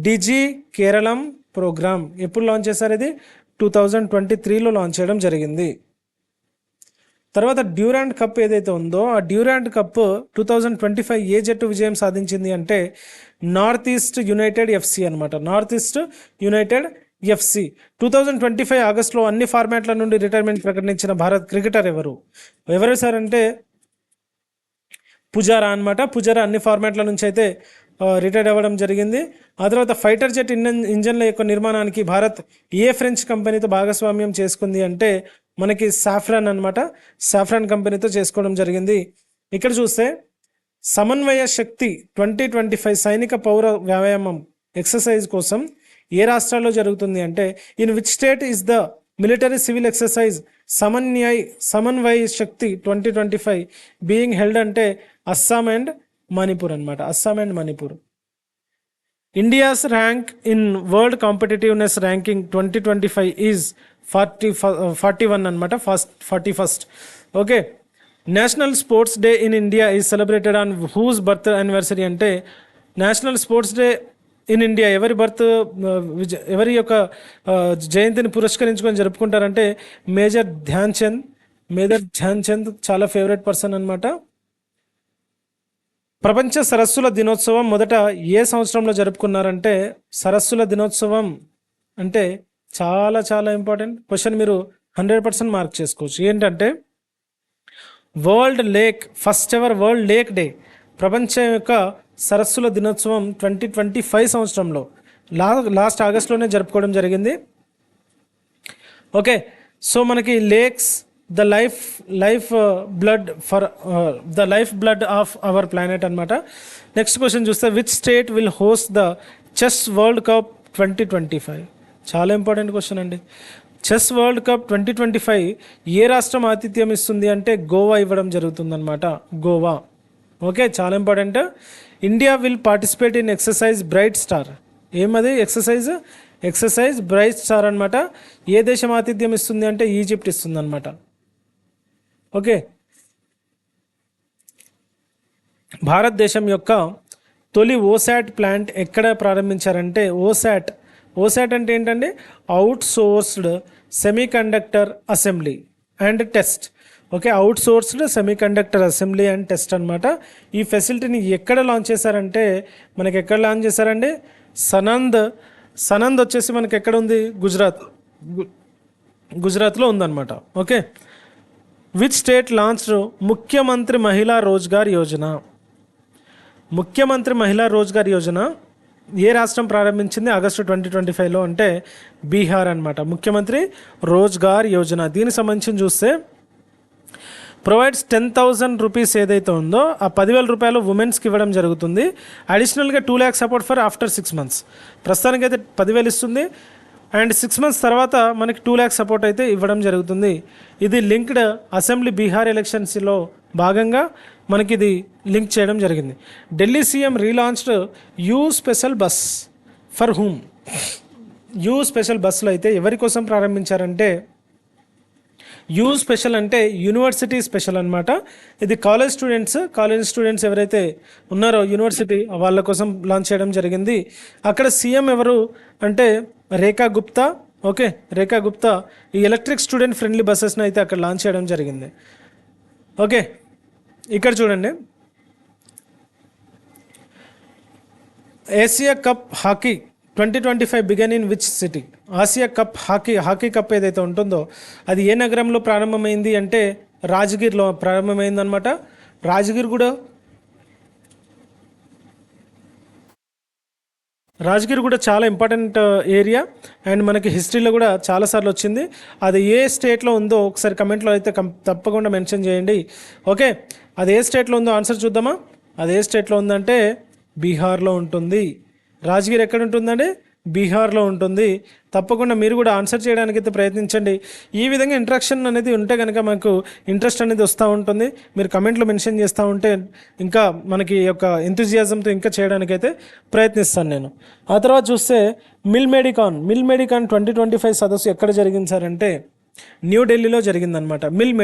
డిజి కేరళం ప్రోగ్రామ్. ఎప్పుడు లాంచ్ చేశారు? ఇది 2023లో లాంచ్ చేయడం జరిగింది. తర్వాత డ్యూరాండ్ కప్ ఏదైతే ఉందో ఆ డ్యూరాండ్ కప్ 2025 ఏ జట్టు విజయం సాధించింది అంటే నార్త్ ఈస్ట్ యునైటెడ్ ఎఫ్సి అనమాట. North east United FC. 2025 ఆగస్టులో అన్ని ఫార్మాట్ల నుండి రిటైర్మెంట్ ప్రకటించిన భారత్ క్రికెటర్ ఎవరు సార్ అంటే పుజారా అనమాట. పుజారా అన్ని ఫార్మాట్ల నుంచి అయితే రిటైర్ అవ్వడం జరిగింది. ఆ తర్వాత ఫైటర్ జెట్ ఇంజన్ల యొక్క నిర్మాణానికి భారత్ ఏ ఫ్రెంచ్ కంపెనీతో భాగస్వామ్యం చేసుకుంది అంటే మనకి సాఫ్రాన్ అనమాట. సాఫ్రాన్ కంపెనీతో చేసుకోవడం జరిగింది. ఇక్కడ చూస్తే సమన్వయ శక్తి 2025 సైనిక పౌర వ్యాయామం ఎక్సర్సైజ్ కోసం ఏ రాష్ట్రాల్లో జరుగుతుంది అంటే in which state is the military civil exercise సమన్వయ శక్తి 2025 బీయింగ్ హెల్డ్ అంటే అస్సాం అండ్ మణిపూర్ అనమాట. Assam and Manipur. India's rank in world competitiveness ranking 2025 is 41 అనమాట. 41st. Okay. National sports day in India is celebrated on whose birth anniversary అంటే national sports day in India ఎవరి యొక్క జయంతిని పురస్కరించుకొని జరుపుకుంటారంటే major Dhyan Chand చాలా ఫేవరెట్ పర్సన్ అనమాట. ప్రపంచ సరస్సుల దినోత్సవం మొదట ఏ సంవత్సరంలో జరుపుకున్నారంటే సరస్సుల దినోత్సవం అంటే చాలా చాలా ఇంపార్టెంట్ క్వశ్చన్, మీరు 100% మార్క్ చేసుకోవచ్చు. ఏంటంటే first ever world lake day, ప్రపంచం యొక్క సరస్సుల దినోత్సవం 2025 సంవత్సరంలో లాస్ట్ ఆగస్టులోనే జరుపుకోవడం జరిగింది. ఓకే. సో మనకి lakes the life blood of our planet అనమాట. నెక్స్ట్ క్వశ్చన్ చూస్తే which state will host the chess world cup 2025? చాలా ఇంపార్టెంట్ క్వశ్చన్ అండి. చెస్ వరల్డ్ కప్ 2025 ఏ రాష్ట్రం ఆతిథ్యం ఇస్తుంది అంటే గోవా ఇవ్వడం జరుగుతుందన్నమాట. గోవా. ఓకే, చాలా important. India will participate in exercise bright star. ఏమది ఎక్సర్సైజ్ బ్రైట్ స్టార్ అనమాట. ఏ దేశం ఆతిథ్యం ఇస్తుంది అంటే ఈజిప్ట్ ఇస్తుంది అనమాట. ఓకే. భారతదేశం యొక్క తొలి ఓసాట్ ప్లాంట్ ఎక్కడ ప్రారంభించారంటే ఓసాట్ అంటే ఏంటంటే out sourced semiconductor assembly and test. Okay, out sourced semiconductor assembly and test అనమాట. ఈ ఫెసిలిటీని ఎక్కడ లాంచ్ చేశారంటే మనకి ఎక్కడ లాంచ్ చేశారండి? సనంద్ వచ్చేసి మనకి ఎక్కడ ఉంది? గుజరాత్లో ఉందన్నమాట. ఓకే. విచ్ స్టేట్ లాంచ్డ్ ముఖ్యమంత్రి మహిళా రోజ్గార్ యోజన? ముఖ్యమంత్రి మహిళా రోజ్గార్ యోజన ఏ రాష్ట్రం ప్రారంభించింది ఆగస్టు 2025లో అంటే బీహార్ అనమాట. ముఖ్యమంత్రి రోజ్గార్ యోజన. దీనికి సంబంధించి చూస్తే ప్రొవైడ్స్ 10,000 రూపీస్ ఏదైతే ఉందో ఆ 10,000 రూపాయలు ఉమెన్స్కి ఇవ్వడం జరుగుతుంది. అడిషనల్గా 2 lakhs support for after 6 months. ప్రస్తుతానికి అయితే 10,000 ఇస్తుంది అండ్ 6 months తర్వాత మనకి 2 lakhs సపోర్ట్ అయితే ఇవ్వడం జరుగుతుంది. ఇది లింక్డ్ అసెంబ్లీ బీహార్ ఎలక్షన్స్లో భాగంగా మనకి ఇది లింక్ చేయడం జరిగింది. Delhi CM relaunched U special bus for whom? U special బస్సులు అయితే ఎవరి కోసం ప్రారంభించారంటే యూ స్పెషల్ అంటే యూనివర్సిటీ స్పెషల్ అనమాట. ఇది కాలేజ్ స్టూడెంట్స్ ఎవరైతే ఉన్నారో యూనివర్సిటీ వాళ్ళ కోసం లాంచ్ చేయడం జరిగింది. అక్కడ సీఎం ఎవరు అంటే రేఖా గుప్తా. ఓకే, రేఖా గుప్తా ఈ ఎలక్ట్రిక్ స్టూడెంట్ ఫ్రెండ్లీ బస్సెస్ని అయితే అక్కడ లాంచ్ చేయడం జరిగింది. ఓకే, ఇక్కడ చూడండి. Asia cup hockey 2025 began in which city? ఆసియా కప్ హాకీ కప్ ఏదైతే ఉంటుందో అది ఏ నగరంలో ప్రారంభమైంది అంటే రాజగిర్లో ప్రారంభమైందనమాట. రాజగిర్ కూడా చాలా ఇంపార్టెంట్ ఏరియా అండ్ మనకి హిస్టరీలో కూడా చాలాసార్లు వచ్చింది. అది ఏ స్టేట్లో ఉందో ఒకసారి కమెంట్లో అయితే తప్పకుండా మెన్షన్ చేయండి. ఓకే, అది ఏ స్టేట్లో ఉందో ఆన్సర్ చూద్దామా? అది ఏ స్టేట్లో ఉందంటే బీహార్లో ఉంటుంది. రాజగిర్ ఎక్కడ ఉంటుందండి? బీహార్లో ఉంటుంది. తప్పకుండా మీరు కూడా ఆన్సర్ చేయడానికి అయితే ప్రయత్నించండి. ఈ విధంగా ఇంట్రాక్షన్ అనేది ఉంటే కనుక మనకు ఇంట్రెస్ట్ అనేది వస్తూ ఉంటుంది. మీరు కమెంట్లో మెన్షన్ చేస్తూ ఉంటే ఇంకా మనకి యొక్క ఎంతూజియాజంతో ఇంకా చేయడానికైతే ప్రయత్నిస్తాను నేను. ఆ తర్వాత చూస్తే మిల్ మెడికాన్ 2025 సదస్సు ఎక్కడ జరిగింది సార్ అంటే న్యూఢిల్లీలో జరిగిందనమాట. మిల్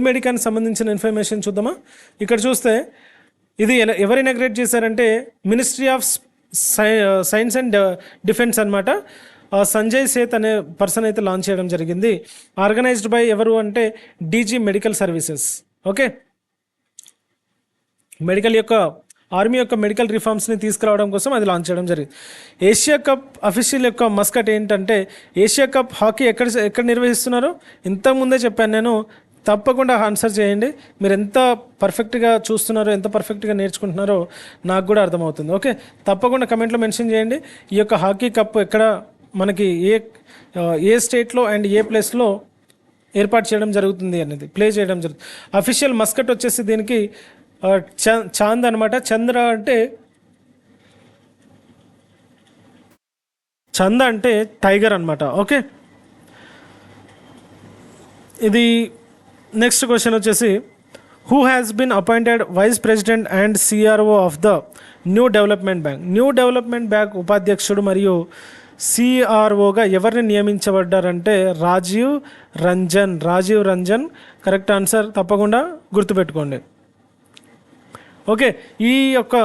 మెడికాన్ సంబంధించిన ఇన్ఫర్మేషన్ చూద్దామా. ఇక్కడ చూస్తే ఇది ఎవరు ఇనాగ్రేట్ చేశారంటే ministry of science and defence అనమాట. సంజయ్ సేత్ అనే పర్సన్ అయితే లాంచ్ చేయడం జరిగింది. ఆర్గనైజ్డ్ బై ఎవరు అంటే DG medical services. Okay, army యొక్క మెడికల్ రిఫార్మ్స్ని తీసుకురావడం కోసం అది లాంచ్ చేయడం జరిగింది. ఏషియా కప్ అఫీషియల్ యొక్క మస్కట్ ఏంటంటే ఏషియా కప్ హాకీ ఎక్కడ నిర్వహిస్తున్నారు ఇంతకుముందే చెప్పాను నేను. తప్పకుండా ఆన్సర్ చేయండి. మీరు ఎంత పర్ఫెక్ట్గా చూస్తున్నారో ఎంత పర్ఫెక్ట్గా నేర్చుకుంటున్నారో నాకు కూడా అర్థమవుతుంది. ఓకే, తప్పకుండా కమెంట్లో మెన్షన్ చేయండి ఈ యొక్క హాకీ కప్ ఎక్కడ మనకి ఏ స్టేట్లో అండ్ ఏ ప్లేస్లో ఏర్పాటు చేయడం జరుగుతుంది అనేది ప్లే చేయడం జరుగుతుంది. అఫీషియల్ మస్కట్ వచ్చేసి దీనికి చాంద్ అనమాట. చంద అంటే టైగర్ అనమాట. ఓకే, ఇది నెక్స్ట్ క్వశ్చన్ వచ్చేసి who has been appointed vice president and CRO of the new development bank ఉపాధ్యక్షుడు మరియు సిఆర్ఓగా ఎవరిని నియమించబడ్డారంటే రాజీవ్ రంజన్ కరెక్ట్ ఆన్సర్. తప్పకుండా గుర్తుపెట్టుకోండి. ఓకే, ఈ యొక్క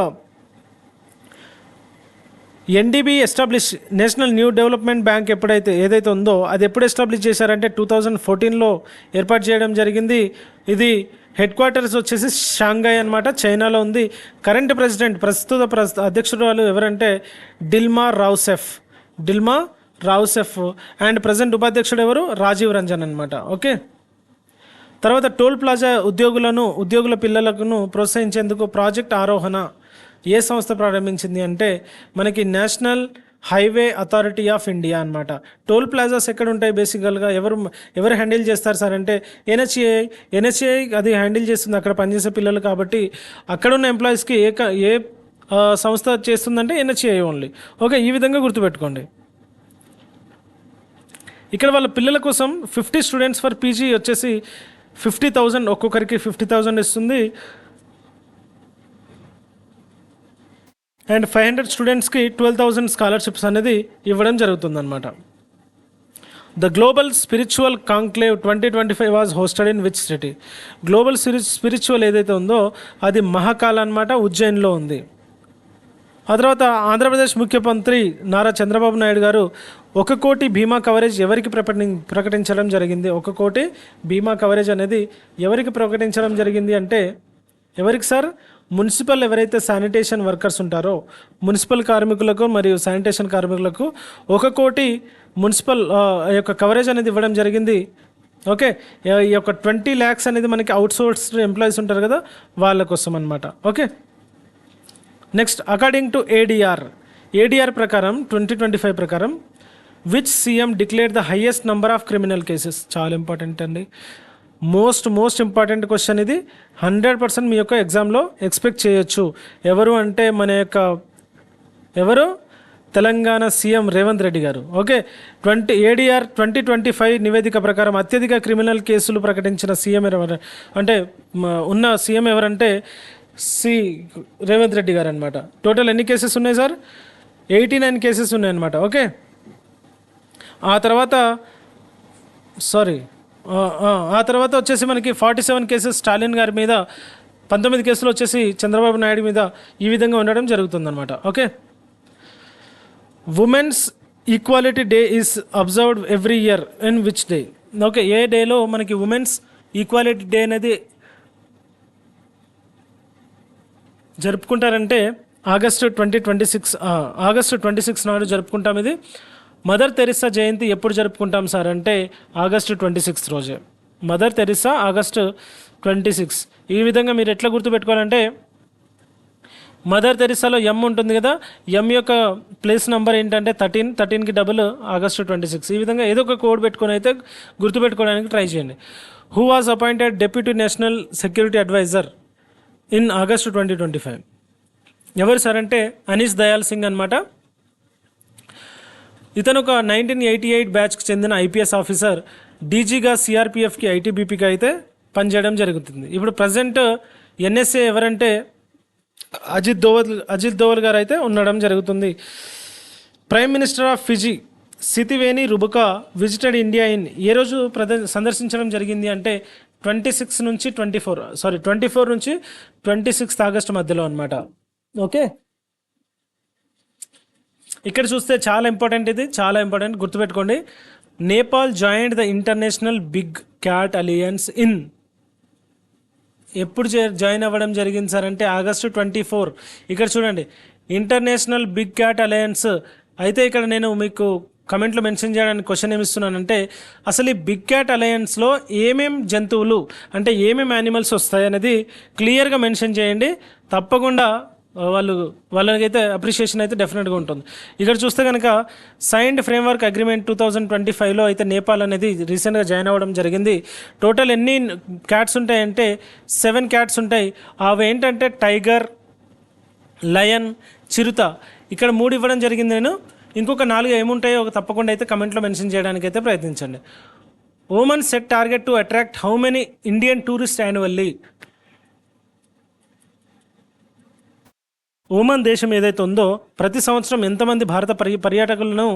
NDB national new development bank ఏదైతే ఉందో అది ఎప్పుడు ఎస్టాబ్లిష్ చేశారంటే 2014లో ఏర్పాటు చేయడం జరిగింది. ఇది హెడ్ క్వార్టర్స్ వచ్చేసి షాంఘై అనమాట, చైనాలో ఉంది. కరెంట్ ప్రస్తుత అధ్యక్షురాలు ఎవరంటే డిల్మా రావుసెఫ్ అండ్ ప్రజెంట్ ఉపాధ్యక్షుడు ఎవరు రాజీవ్ రంజన్ అనమాట. ఓకే, తర్వాత టోల్ ప్లాజా ఉద్యోగుల పిల్లలను ప్రోత్సహించేందుకు ప్రాజెక్ట్ ఆరోహణ ఏ సంస్థ ప్రారంభించింది అంటే మనకి national highway authority of India అనమాట. టోల్ ప్లాజాస్ ఎక్కడ ఉంటాయి బేసికల్గా ఎవరు హ్యాండిల్ చేస్తారు సార్ అంటే ఎన్హెచ్ఏఐ అది హ్యాండిల్ చేస్తుంది అక్కడ పనిచేసే పిల్లలు. కాబట్టి అక్కడ ఉన్న ఎంప్లాయీస్కి ఏ సంస్థ చేస్తుందంటే ఎన్హెచ్ఏఐ ఓన్లీ. ఓకే, ఈ విధంగా గుర్తుపెట్టుకోండి. ఇక్కడ వాళ్ళ పిల్లల కోసం 50 స్టూడెంట్స్ ఫర్ పీజీ వచ్చేసి 50,000 ఒక్కొక్కరికి 50,000 ఇస్తుంది. అండ్ 500 స్టూడెంట్స్కి 12,000 స్కాలర్షిప్స్ అనేది ఇవ్వడం జరుగుతుందన్నమాట. The global spiritual conclave 2025 was hosted in which city? Global spiritual ఏదైతే ఉందో అది మహాకాల్ అనమాట, ఉజ్జయిన్లో ఉంది. ఆ తర్వాత ఆంధ్రప్రదేశ్ ముఖ్యమంత్రి నారా చంద్రబాబు నాయుడు గారు 1 కోటి బీమా కవరేజ్ ఎవరికి ప్రకటించడం జరిగింది? 1 కోటి బీమా కవరేజ్ అనేది ఎవరికి ప్రకటించడం జరిగింది అంటే ఎవరికి సార్? మున్సిపల్ ఎవరైతే శానిటేషన్ వర్కర్స్ ఉంటారో మున్సిపల్ కార్మికులకు మరియు శానిటేషన్ కార్మికులకు 1 కోటి మున్సిపల్ యొక్క కవరేజ్ అనేది ఇవ్వడం జరిగింది. ఓకే, ఈ యొక్క 20 lakhs అనేది మనకి అవుట్సోర్స్డ్ ఎంప్లాయీస్ ఉంటారు కదా వాళ్ళ కోసం అనమాట. Okay, next according to ADR ప్రకారం 2025 ప్రకారం which CM declare the highest number of criminal cases? చాలా ఇంపార్టెంట్ అండి, మోస్ట్ ఇంపార్టెంట్ క్వశ్చన్ ఇది. 100% మీ యొక్క ఎగ్జామ్లో ఎక్స్పెక్ట్ చేయొచ్చు. ఎవరు అంటే తెలంగాణ సీఎం రేవంత్ రెడ్డి గారు. ఓకే, ఏడిఆర్ 2025 నివేదిక ప్రకారం అత్యధిక క్రిమినల్ కేసులు ప్రకటించిన సీఎం ఎవరు అంటే ఉన్న సీఎం ఎవరంటే రేవంత్ రెడ్డి గారు అనమాట. టోటల్ ఎన్ని కేసెస్ ఉన్నాయి సార్? 89 కేసెస్ ఉన్నాయన్నమాట. ఓకే, ఆ తర్వాత వచ్చేసి మనకి 47 కేసెస్ స్టాలిన్ గారి మీద, 19 కేసులు వచ్చేసి చంద్రబాబు నాయుడు మీద ఈ విధంగా ఉండడం జరుగుతుందన్నమాట. Okay, women's equality day is observed every year in which day? Okay, ఏ డేలో మనకి ఉమెన్స్ ఈక్వాలిటీ డే అనేది జరుపుకుంటారంటే ఆగస్టు 26 నాడు జరుపుకుంటాం. ఇది మదర్ తెరిసా జయంతి ఎప్పుడు జరుపుకుంటాం సార్ అంటే ఆగస్టు 26 రోజే. Mother Teresa August 26. ఈ విధంగా మీరు ఎట్లా గుర్తుపెట్టుకోవాలంటే మదర్ తెరిసాలో ఎం ఉంటుంది కదా, ఎం యొక్క ప్లేస్ నెంబర్ ఏంటంటే 13కి డబుల్ ఆగస్టు 26. ఈ విధంగా ఏదో ఒక కోడ్ పెట్టుకొని అయితే గుర్తుపెట్టుకోవడానికి ట్రై చేయండి. Who was appointed deputy national security advisor in August 2025? ఎవరు సార్ అంటే అనీస్ దయాల్ సింగ్ అనమాట. ఇతను ఒక 1988 బ్యాచ్కి చెందిన ఐపీఎస్ ఆఫీసర్, డీజీగా సిఆర్పిఎఫ్కి ఐటీబీపీకి అయితే పనిచేయడం జరుగుతుంది. ఇప్పుడు ప్రజెంట్ ఎన్ఎస్ఏ ఎవరంటే అజిత్ దోవల్ గారు అయితే ఉండడం జరుగుతుంది. Prime minister of Fiji Sitiveni Rabuka visited India ఏ రోజు సందర్శించడం జరిగింది అంటే 24 నుంచి 26 ఆగస్టు మధ్యలో అనమాట. ఓకే, ఇక్కడ చూస్తే చాలా ఇంపార్టెంట్, ఇది చాలా ఇంపార్టెంట్, గుర్తుపెట్టుకోండి. Nepal joined the international big cat alliance ఎప్పుడు జాయిన్ అవ్వడం జరిగింది సార్ అంటే ఆగస్టు 24. ఇక్కడ చూడండి, ఇంటర్నేషనల్ బిగ్ క్యాట్ అలయన్స్. అయితే ఇక్కడ నేను మీకు కమెంట్లో మెన్షన్ చేయడానికి క్వశ్చన్ ఏమిస్తున్నానంటే, అసలు ఈ బిగ్ క్యాట్ అలయన్స్లో జంతువులు అంటే ఏమేమి యానిమల్స్ వస్తాయి అనేది క్లియర్గా మెన్షన్ చేయండి. తప్పకుండా వాళ్ళకైతే అప్రిషియేషన్ అయితే డెఫినెట్గా ఉంటుంది. ఇక్కడ చూస్తే కనుక సైన్డ్ ఫ్రేమ్వర్క్ అగ్రిమెంట్ 2025లో అయితే నేపాల్ అనేది రీసెంట్గా జాయిన్ అవ్వడం జరిగింది. టోటల్ ఎన్ని క్యాట్స్ ఉంటాయంటే 7 క్యాట్స్ ఉంటాయి. అవి ఏంటంటే టైగర్, లయన్, చిరుత. ఇక్కడ 3 ఇవ్వడం జరిగింది. నేను ఇంకొక 4 ఏముంటాయో తప్పకుండా అయితే కమెంట్లో మెన్షన్ చేయడానికి అయితే ప్రయత్నించండి. Oman set target to attract how many Indian tourist annually. Oman దేశం ఏదైతే ఉందో ప్రతి సంవత్సరం ఎంతమంది భారత పర్యాటకులను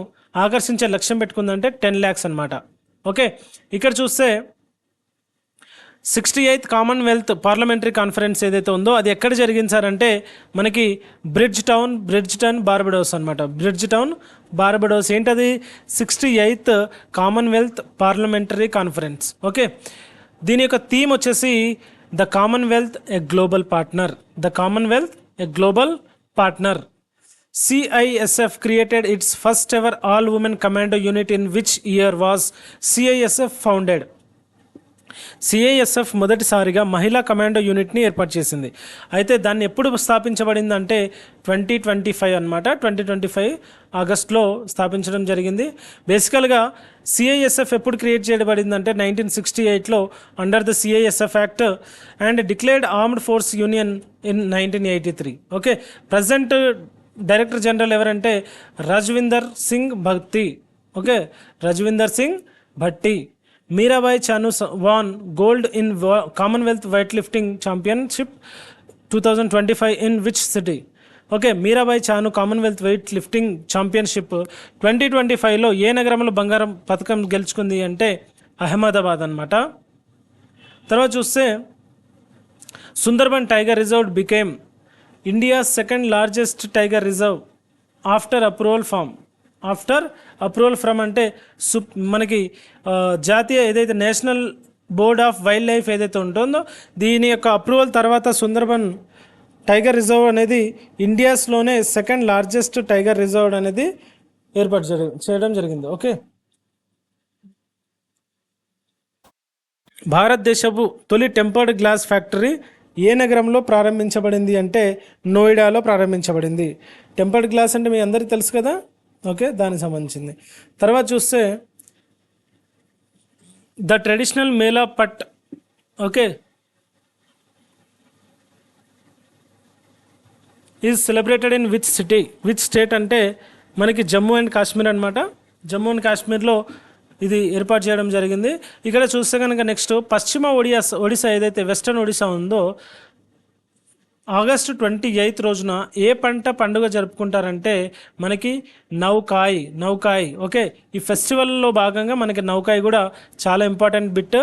ఆకర్షించే లక్ష్యం పెట్టుకుందంటే 10 lakhs అనమాట. ఓకే, ఇక్కడ చూస్తే 68th కామన్వెల్త్ పార్లమెంటరీ కాన్ఫరెన్స్ ఏదైతే ఉందో అది ఎక్కడ జరిగింది సార్ అంటే మనకి బ్రిడ్జ్ టౌన్ బార్బడోస్ అనమాట. బ్రిడ్జ్ టౌన్ బార్బడోస్ ఏంటది? 68th Commonwealth parliamentary conference. Okay, దీని యొక్క థీమ్ వచ్చేసి the Commonwealth a global partner. The Commonwealth a global partner. CISF created its first ever all women commando unit. In which year was CISF founded? CISF మొదటిసారిగా మహిళా commando యూనిట్ని ఏర్పాటు చేసింది. అయితే దాన్ని ఎప్పుడు స్థాపించబడింది అంటే 2025 అనమాట. 2025 ఆగస్టులో స్థాపించడం జరిగింది. బేసికల్గా సిఐఎస్ఎఫ్ ఎప్పుడు క్రియేట్ చేయబడింది అంటే 1968లో under the CISF act and declared armed force union in 1983. Okay, present director general ఎవరంటే Rajwinder Singh Bhatti. Okay, Rajwinder Singh Bhatti. Mirabai Chanu won gold in Commonwealth weight lifting championship 2025 in which city? Okay, Mirabai Chanu Commonwealth weight lifting championship 2025లో ఏ నగరంలో బంగారం పథకం గెలుచుకుంది అంటే అహ్మదాబాద్ అనమాట. తర్వాత చూస్తే Sundarban tiger reserve became India second largest tiger reserve after approval from అంటే మనకి జాతీయ ఏదైతే national board of wild life ఏదైతే ఉంటుందో దీని యొక్క అప్రూవల్ తర్వాత సుందర్బన్ టైగర్ రిజర్వ్ అనేది ఇండియాస్లోనే సెకండ్ లార్జెస్ట్ టైగర్ రిజర్వ్ అనేది ఏర్పాటు చేయడం జరిగింది. ఓకే, భారతదేశపు తొలి టెంపర్డ్ గ్లాస్ ఫ్యాక్టరీ ఏ నగరంలో ప్రారంభించబడింది అంటే నోయిడాలో ప్రారంభించబడింది. టెంపర్డ్ గ్లాస్ అంటే మీ అందరికీ తెలుసు కదా. ఓకే, దానికి సంబంధించింది. తర్వాత చూస్తే ద ట్రెడిషనల్ మేళా పట్ okay is celebrated in which state అంటే మనకి జమ్మూ అండ్ కాశ్మీర్ అనమాట. జమ్మూ అండ్ కాశ్మీర్లో ఇది ఏర్పాటు చేయడం జరిగింది. ఇక్కడ చూస్తే కనుక నెక్స్ట్ పశ్చిమ ఒడిశా ఏదైతే వెస్టర్న్ ఒడిశా ఉందో ఆగస్టు 28 రోజున ఏ పండుగ జరుపుకుంటారంటే మనకి నౌకాయ్. ఓకే, ఈ ఫెస్టివల్లో భాగంగా మనకి నౌకాయ్ కూడా చాలా ఇంపార్టెంట్ బిట్.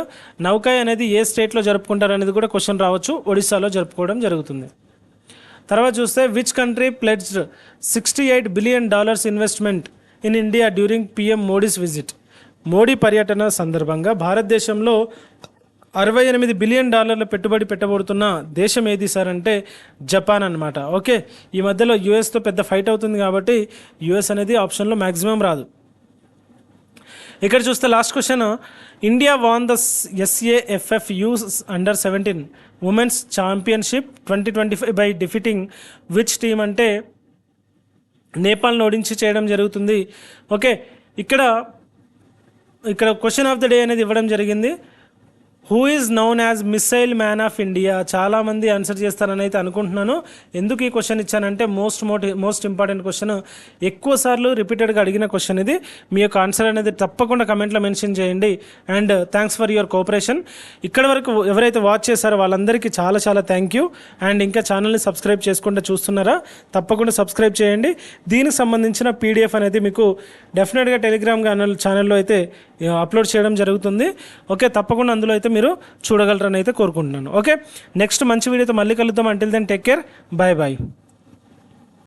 నౌకాయ్ అనేది ఏ స్టేట్లో జరుపుకుంటారు అనేది కూడా క్వశ్చన్ రావచ్చు. ఒడిశాలో జరుపుకోవడం జరుగుతుంది. తర్వాత చూస్తే which country pledged $68 billion investment in India during PM Modi's visit? Modi పర్యటన సందర్భంగా భారతదేశంలో $68 బిలియన్ పెట్టుబడి పెట్టబడుతున్న దేశం ఏది సార్ అంటే జపాన్ అనమాట. ఓకే, ఈ మధ్యలో యూఎస్తో పెద్ద ఫైట్ అవుతుంది కాబట్టి యూఎస్ అనేది ఆప్షన్లో మ్యాక్సిమం రాదు. ఇక్కడ చూస్తే last question, India won the SAFF U17 women's championship 2025 by defeating which team అంటే నేపాల్ను ఓడించి చేయడం జరుగుతుంది. ఓకే, ఇక్కడ క్వశ్చన్ ఆఫ్ ద డే అనేది ఇవ్వడం జరిగింది. Who is noun as missile man of India? చాలామంది ఆన్సర్ చేస్తారని అయితే అనుకుంటున్నాను. ఎందుకు ఈ క్వశ్చన్ ఇచ్చానంటే మోస్ట్ ఇంపార్టెంట్ క్వశ్చన్, ఎక్కువ సార్లు రిపీటెడ్గా అడిగిన క్వశ్చన్ ఇది. మీ యొక్క ఆన్సర్ అనేది తప్పకుండా కమెంట్లో మెన్షన్ చేయండి. And thanks for your cooperation. ఇక్కడ వరకు ఎవరైతే వాచ్ చేశారో వాళ్ళందరికీ చాలా చాలా థ్యాంక్ యూ. అండ్ ఇంకా ఛానల్ని సబ్స్క్రైబ్ చేసుకుంటూ చూస్తున్నారా? తప్పకుండా సబ్స్క్రైబ్ చేయండి. దీనికి సంబంధించిన పీడిఎఫ్ అనేది మీకు డెఫినెట్గా టెలిగ్రామ్ ఛానల్లో అయితే అప్లోడ్ చేయడం జరుగుతుంది. ఓకే, తప్పకుండా అందులో అయితే మీరు చూడగలరని అయితే కోరుకుంటున్నాను. ఓకే, నెక్స్ట్ మంచి వీడియోతో మళ్ళీ కలుద్దాం. Until then take care, bye bye.